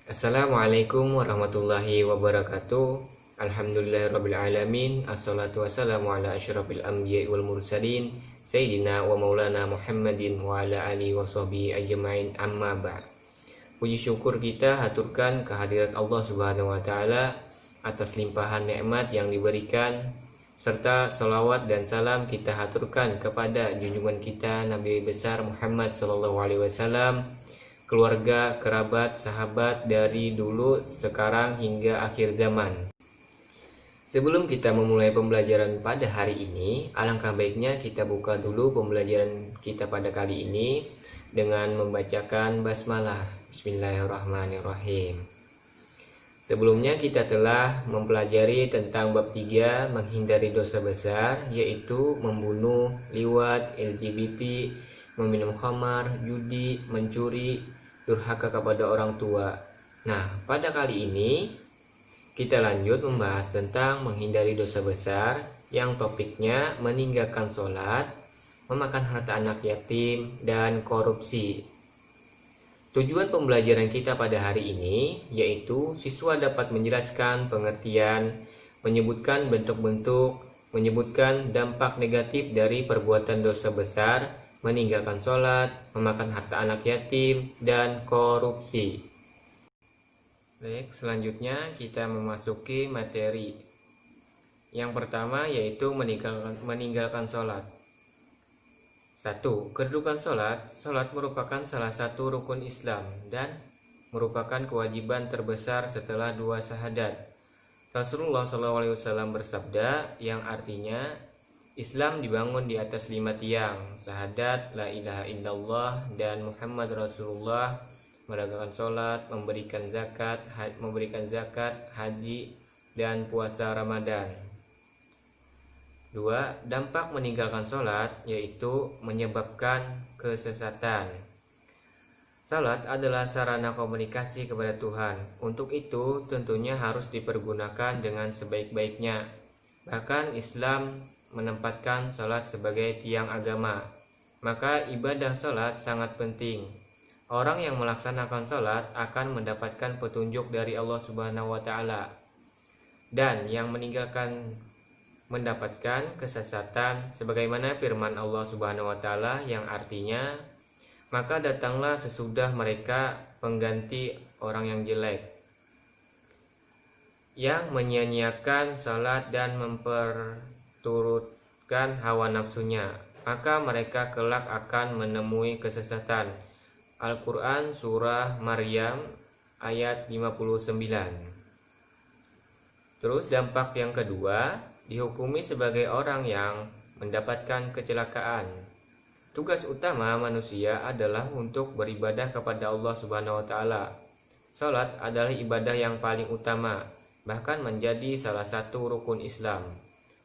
Assalamualaikum warahmatullahi wabarakatuh. Alhamdulillahirrabbilalamin. Assalatu wassalamu ala asyrafil anbiya'i wal mursalin Sayyidina wa maulana Muhammadin wa ala alihi wa sahbihi ajma'in, amma ba'd. Puji syukur kita haturkan kehadirat Allah subhanahu wa ta'ala atas limpahan nikmat yang diberikan, serta salawat dan salam kita haturkan kepada junjungan kita Nabi besar Muhammad sallallahu alaihi wasallam, keluarga, kerabat, sahabat dari dulu, sekarang hingga akhir zaman. Sebelum kita memulai pembelajaran pada hari ini, alangkah baiknya kita buka dulu pembelajaran kita pada kali ini dengan membacakan basmalah. Bismillahirrahmanirrahim. Sebelumnya kita telah mempelajari tentang bab 3 menghindari dosa besar, yaitu membunuh, liwat, LGBT, meminum khamar, judi, mencuri, durhaka kepada orang tua. Nah, pada kali ini kita lanjut membahas tentang menghindari dosa besar, yang topiknya meninggalkan sholat, memakan harta anak yatim, dan korupsi. Tujuan pembelajaran kita pada hari ini yaitu siswa dapat menjelaskan pengertian, menyebutkan bentuk-bentuk, menyebutkan dampak negatif dari perbuatan dosa besar, meninggalkan sholat, memakan harta anak yatim, dan korupsi. Baik, selanjutnya kita memasuki materi. Yang pertama yaitu meninggalkan sholat. 1. Kedudukan sholat. Sholat merupakan salah satu rukun Islam dan merupakan kewajiban terbesar setelah 2 syahadat. Rasulullah SAW bersabda, yang artinya Islam dibangun di atas 5 tiang, syahadat, la ilaha illallah, dan Muhammad Rasulullah, menegakkan sholat, memberikan zakat, haji, dan puasa Ramadan. 2. Dampak meninggalkan sholat yaitu menyebabkan kesesatan. Salat adalah sarana komunikasi kepada Tuhan. Untuk itu tentunya harus dipergunakan dengan sebaik-baiknya. Bahkan Islam menempatkan sholat sebagai tiang agama, maka ibadah sholat sangat penting. Orang yang melaksanakan sholat akan mendapatkan petunjuk dari Allah Subhanahu wa Ta'ala, dan yang meninggalkan mendapatkan kesesatan, sebagaimana firman Allah Subhanahu wa Ta'ala yang artinya, maka datanglah sesudah mereka pengganti orang yang jelek, yang menyia-nyiakan sholat dan turutkan hawa nafsunya, maka mereka kelak akan menemui kesesatan. Al-Quran Surah Maryam ayat 59. Terus dampak yang kedua, dihukumi sebagai orang yang mendapatkan kecelakaan. Tugas utama manusia adalah untuk beribadah kepada Allah Subhanahu wa Ta'ala. Salat adalah ibadah yang paling utama, bahkan menjadi salah satu rukun Islam.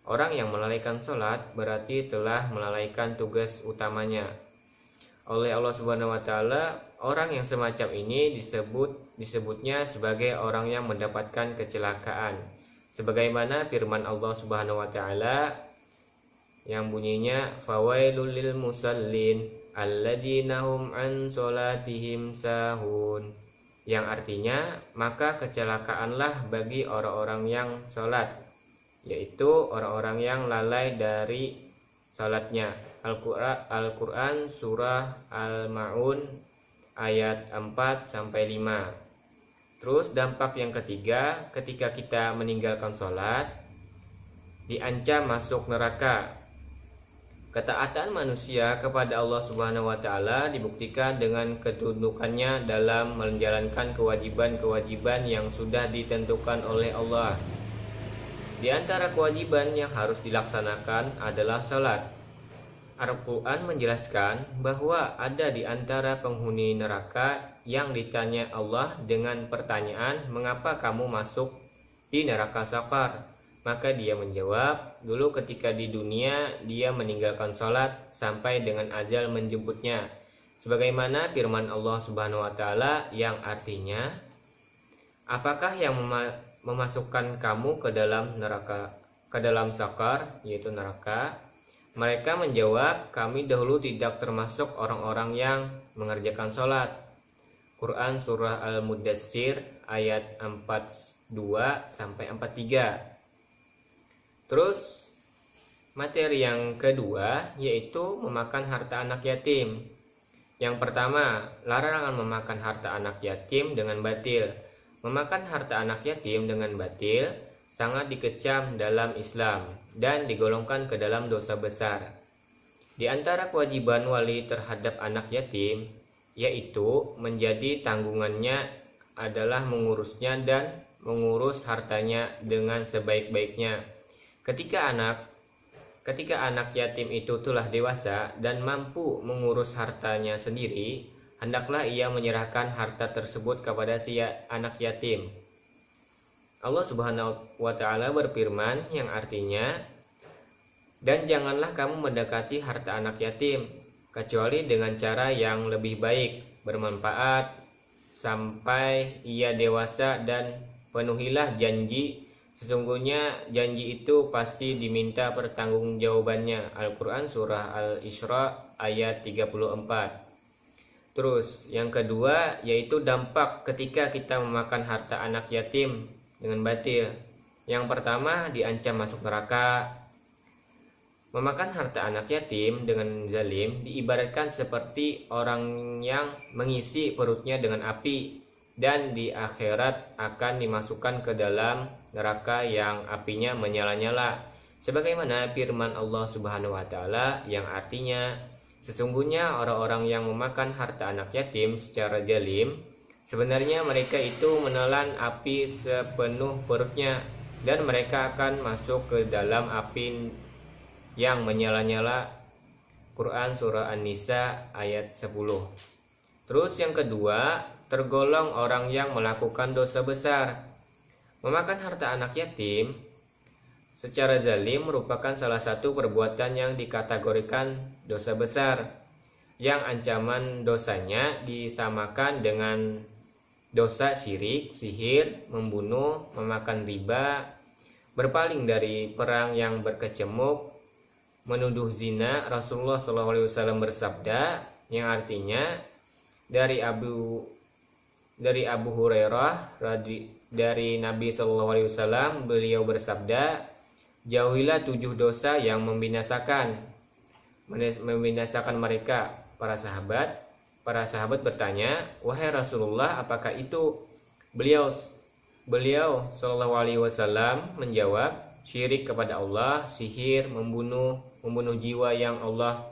Orang yang melalaikan sholat berarti telah melalaikan tugas utamanya. Oleh Allah Subhanahu wa Ta'ala, orang yang semacam ini disebutnya sebagai orang yang mendapatkan kecelakaan. Sebagaimana firman Allah Subhanahu wa Ta'ala yang bunyinya, fawailul lil musallin alladzina hum an sholatihim sahun, yang artinya maka kecelakaanlah bagi orang-orang yang sholat, yaitu orang-orang yang lalai dari salatnya. Al-Quran Surah Al-Ma'un ayat 4-5. Terus dampak yang ketiga, ketika kita meninggalkan sholat, diancam masuk neraka. Ketaatan manusia kepada Allah Subhanahu wa Ta'ala dibuktikan dengan ketundukannya dalam menjalankan kewajiban-kewajiban yang sudah ditentukan oleh Allah. Di antara kewajiban yang harus dilaksanakan adalah salat. Al-Quran menjelaskan bahwa ada di antara penghuni neraka yang ditanya Allah dengan pertanyaan, mengapa kamu masuk di neraka sakar? Maka dia menjawab, dulu ketika di dunia dia meninggalkan salat sampai dengan ajal menjemputnya. Sebagaimana firman Allah Subhanahu wa Ta'ala yang artinya, apakah yang memasukkan kamu ke dalam neraka, ke dalam sakar, yaitu neraka? Mereka menjawab, kami dahulu tidak termasuk orang-orang yang mengerjakan sholat. Quran surah Al-Mudassir ayat 42 sampai 43. Terus materi yang kedua yaitu memakan harta anak yatim. Yang pertama, larangan memakan harta anak yatim dengan batil. Memakan harta anak yatim dengan batil sangat dikecam dalam Islam dan digolongkan ke dalam dosa besar. Di antara kewajiban wali terhadap anak yatim yaitu menjadi tanggungannya adalah mengurusnya dan mengurus hartanya dengan sebaik-baiknya. Ketika anak yatim itu telah dewasa dan mampu mengurus hartanya sendiri, hendaklah ia menyerahkan harta tersebut kepada si anak yatim. Allah Subhanahu wa Ta'ala berfirman yang artinya, "Dan janganlah kamu mendekati harta anak yatim kecuali dengan cara yang lebih baik, bermanfaat sampai ia dewasa, dan penuhilah janji. Sesungguhnya janji itu pasti diminta pertanggungjawabannya." Al-Quran surah Al-Isra ayat 34. Terus yang kedua yaitu dampak ketika kita memakan harta anak yatim dengan batil. Yang pertama, diancam masuk neraka. Memakan harta anak yatim dengan zalim diibaratkan seperti orang yang mengisi perutnya dengan api dan di akhirat akan dimasukkan ke dalam neraka yang apinya menyala-nyala. Sebagaimana firman Allah Subhanahu wa Ta'ala yang artinya, sesungguhnya orang-orang yang memakan harta anak yatim secara zalim, sebenarnya mereka itu menelan api sepenuh perutnya dan mereka akan masuk ke dalam api yang menyala-nyala. Quran surah An-Nisa ayat 10. Terus yang kedua, tergolong orang yang melakukan dosa besar. Memakan harta anak yatim secara zalim merupakan salah satu perbuatan yang dikategorikan dosa besar, yang ancaman dosanya disamakan dengan dosa syirik, sihir, membunuh, memakan riba, berpaling dari perang yang berkecamuk, menuduh zina. Rasulullah SAW bersabda yang artinya dari Abu Hurairah dari Nabi SAW, beliau bersabda, jauhilah 7 dosa yang membinasakan mereka. Para sahabat bertanya, wahai Rasulullah, apakah itu? Beliau SAW menjawab, syirik kepada Allah, sihir, membunuh jiwa yang Allah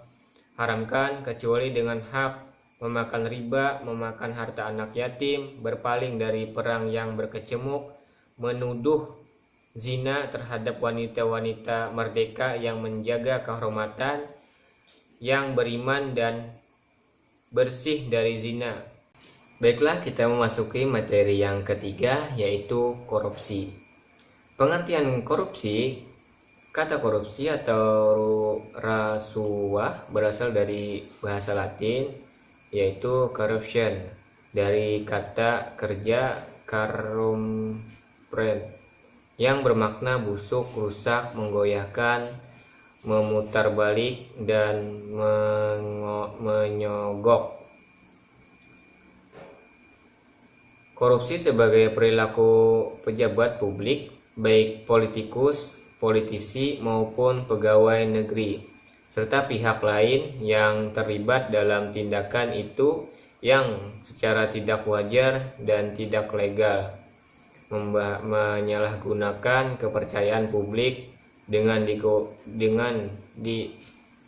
haramkan kecuali dengan hak, memakan riba, memakan harta anak yatim, berpaling dari perang yang berkecamuk, menuduh zina terhadap wanita-wanita merdeka yang menjaga kehormatan, yang beriman dan bersih dari zina. Baiklah, kita memasuki materi yang ketiga yaitu korupsi. Pengertian korupsi. Kata korupsi atau rasuah berasal dari bahasa Latin yaitu corruption, dari kata kerja corrumpere yang bermakna busuk, rusak, menggoyahkan, memutarbalik, dan menyogok. Korupsi sebagai perilaku pejabat publik, baik politikus, politisi maupun pegawai negeri, serta pihak lain yang terlibat dalam tindakan itu yang secara tidak wajar dan tidak legal, menyalahgunakan kepercayaan publik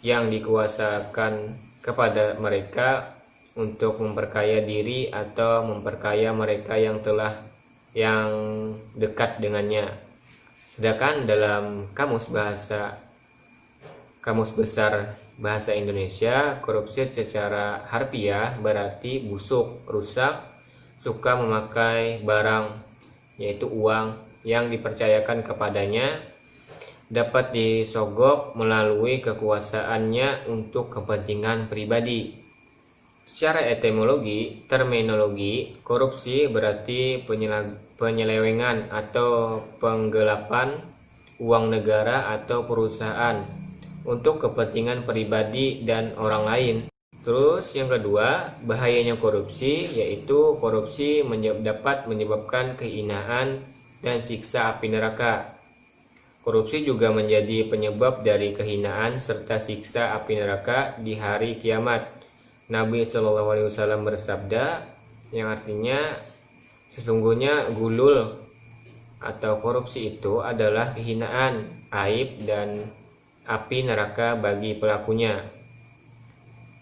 yang dikuasakan kepada mereka untuk memperkaya diri atau memperkaya mereka yang dekat dengannya. Sedangkan dalam Kamus Besar Bahasa Indonesia, korupsi secara harfiah berarti busuk, rusak, suka memakai barang, yaitu uang yang dipercayakan kepadanya, dapat disogok melalui kekuasaannya untuk kepentingan pribadi. Secara terminologi, korupsi berarti penyelewengan atau penggelapan uang negara atau perusahaan untuk kepentingan pribadi dan orang lain. Terus yang kedua, bahayanya korupsi, yaitu korupsi dapat menyebabkan kehinaan dan siksa api neraka. Korupsi juga menjadi penyebab dari kehinaan serta siksa api neraka di hari kiamat. Nabi Shallallahu Alaihi Wasallam bersabda, yang artinya sesungguhnya gulul atau korupsi itu adalah kehinaan, aib, dan api neraka bagi pelakunya.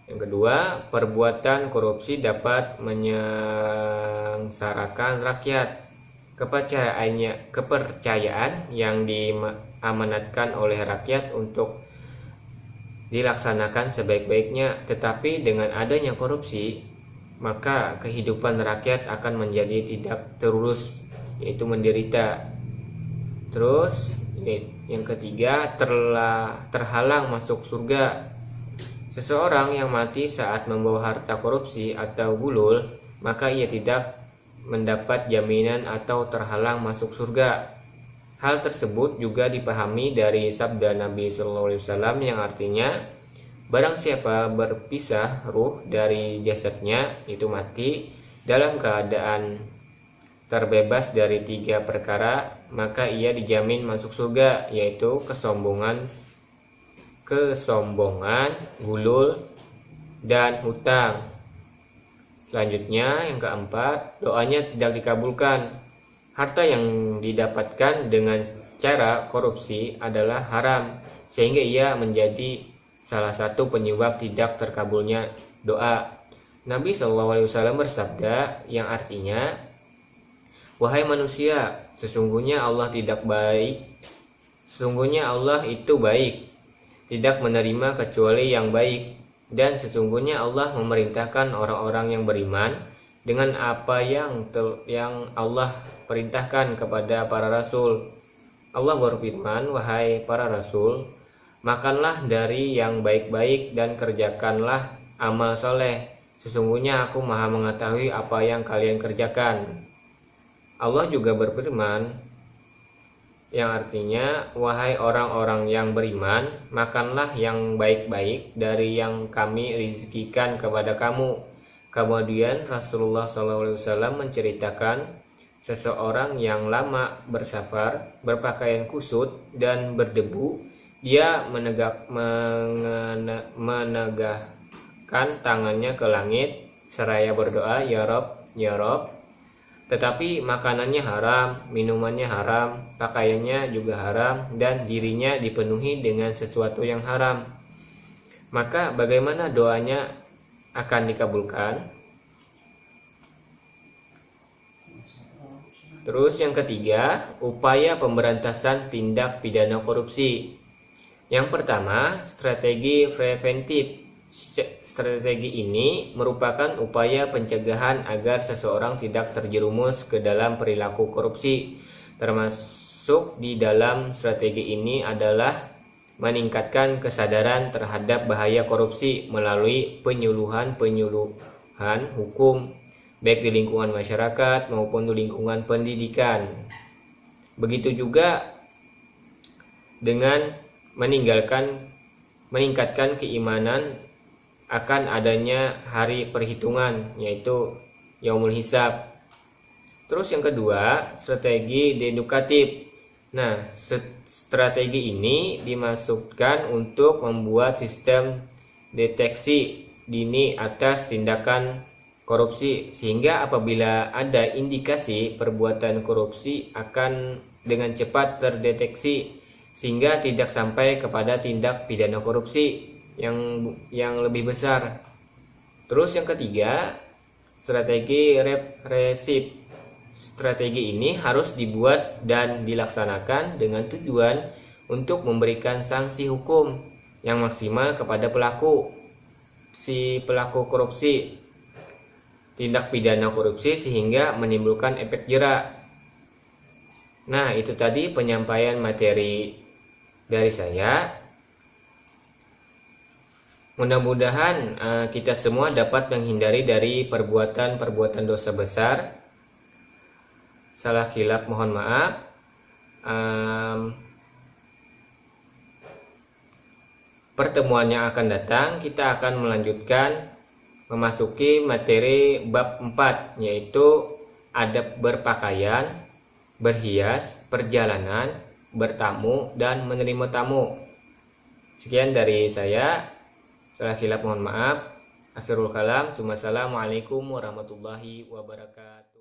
Yang kedua, perbuatan korupsi dapat menyengsarakan rakyat. Kepercayaan yang diamanatkan oleh rakyat untuk dilaksanakan sebaik-baiknya, tetapi dengan adanya korupsi, maka kehidupan rakyat akan menjadi tidak terurus, yaitu menderita. Terus yang ketiga, terhalang masuk surga. Seseorang yang mati saat membawa harta korupsi atau gulul, maka ia tidak mendapat jaminan atau terhalang masuk surga. Hal tersebut juga dipahami dari sabda Nabi SAW yang artinya, barang siapa berpisah ruh dari jasadnya, itu mati, dalam keadaan terbebas dari 3 perkara, maka ia dijamin masuk surga, yaitu kesombongan, gulul, dan hutang. Selanjutnya yang keempat, doanya tidak dikabulkan. Harta yang didapatkan dengan cara korupsi adalah haram, sehingga ia menjadi salah satu penyebab tidak terkabulnya doa. Nabi SAW bersabda yang artinya, wahai manusia, sesungguhnya Allah itu baik, tidak menerima kecuali yang baik, dan sesungguhnya Allah memerintahkan orang-orang yang beriman dengan apa yang Allah perintahkan kepada para rasul. Allah berfirman, wahai para rasul, makanlah dari yang baik-baik dan kerjakanlah amal soleh, sesungguhnya aku maha mengetahui apa yang kalian kerjakan. Allah juga berfirman yang artinya, wahai orang-orang yang beriman, makanlah yang baik-baik dari yang kami rezekikan kepada kamu. Kemudian Rasulullah SAW menceritakan seseorang yang lama bersafar, berpakaian kusut dan berdebu. Dia menegakkan tangannya ke langit seraya berdoa, ya Rob, ya Rob. Tetapi makanannya haram, minumannya haram, pakaiannya juga haram, dan dirinya dipenuhi dengan sesuatu yang haram. Maka bagaimana doanya akan dikabulkan? Terus yang ketiga, upaya pemberantasan tindak pidana korupsi. Yang pertama, strategi preventif. Strategi ini merupakan upaya pencegahan agar seseorang tidak terjerumus ke dalam perilaku korupsi. Termasuk di dalam strategi ini adalah meningkatkan kesadaran terhadap bahaya korupsi melalui penyuluhan hukum, baik di lingkungan masyarakat maupun di lingkungan pendidikan. Begitu juga dengan meningkatkan keimanan akan adanya hari perhitungan, yaitu Yaumul Hisab. Terus yang kedua, strategi dedukatif. Nah, strategi ini dimaksudkan untuk membuat sistem deteksi dini atas tindakan korupsi, sehingga apabila ada indikasi perbuatan korupsi akan dengan cepat terdeteksi, sehingga tidak sampai kepada tindak pidana korupsi yang lebih besar. Terus yang ketiga, strategi represif. Strategi ini harus dibuat dan dilaksanakan dengan tujuan untuk memberikan sanksi hukum yang maksimal kepada pelaku korupsi, tindak pidana korupsi, sehingga menimbulkan efek jera. Nah, itu tadi penyampaian materi dari saya. Mudah-mudahan kita semua dapat menghindari dari perbuatan dosa besar. Salah khilaf mohon maaf. Pertemuan yang akan datang kita akan melanjutkan memasuki materi bab 4, yaitu adab berpakaian, berhias, perjalanan, bertamu, dan menerima tamu. Sekian dari saya. Salah khilaf mohon maaf. Akhirul kalam. Assalamualaikum warahmatullahi wabarakatuh.